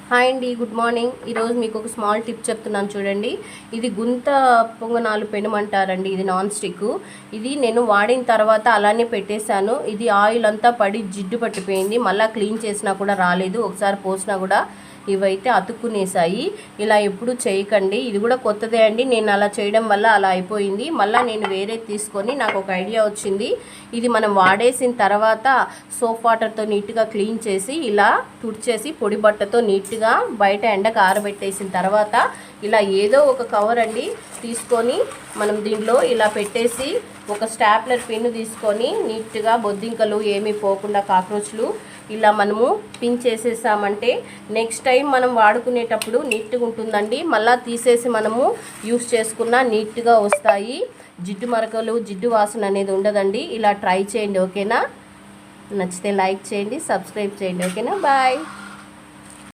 Hi అండి, good morning. ఈరోజు మీకు ఒక స్మాల్ టిప్ చెప్తున్నాను చూడండి. ఇది గుంత పొంగనాలు పెనమంటారండి. ఇది నాన్ స్టిక్. ఇది నేను వాడిన తర్వాత అలానే పెట్టేశాను. ఇది ఆయిల్ అంతా పడి జిడ్డు పట్టిపోయింది. మళ్ళీ క్లీన్ చేసినా కూడా రాలేదు. ఒకసారి పోసినా కూడా ఇవైతే అతుక్కునేసాయి. ఇలా ఎప్పుడు చేయకండి. ఇది కూడా కొత్తదే అండి. నేను అలా చేయడం వల్ల అలా అయిపోయింది. మళ్ళీ నేను వేరే తీసుకొని నాకు ఒక ఐడియా వచ్చింది. ఇది మనం వాడేసిన తర్వాత సోప్ వాటర్తో నీట్గా క్లీన్ చేసి ఇలా తుడిచేసి పొడి బట్టతో నీట్గా బయట ఎండకు ఆరబెట్టేసిన తర్వాత ఇలా ఏదో ఒక కవర్ అండి తీసుకొని మనం దీనిలో ఇలా పెట్టేసి ఒక స్టాప్లర్ పిన్ తీసుకొని నీట్గా బొద్దింకలు ఏమీ పోకుండా కాక్రోచ్లు ఇలా మనము పిన్ చేసేసామంటే నెక్స్ట్ టైం మనం వాడుకునేటప్పుడు నీట్గా ఉంటుందండి. మళ్ళీ తీసేసి మనము యూస్ చేసుకున్నా నీట్గా వస్తాయి. జిడ్డు మరకలు, జిడ్డు వాసన అనేది ఉండదండి. ఇలా ట్రై చేయండి, ఓకేనా? నచ్చితే లైక్ చేయండి, సబ్స్క్రైబ్ చేయండి, ఓకేనా? బాయ్.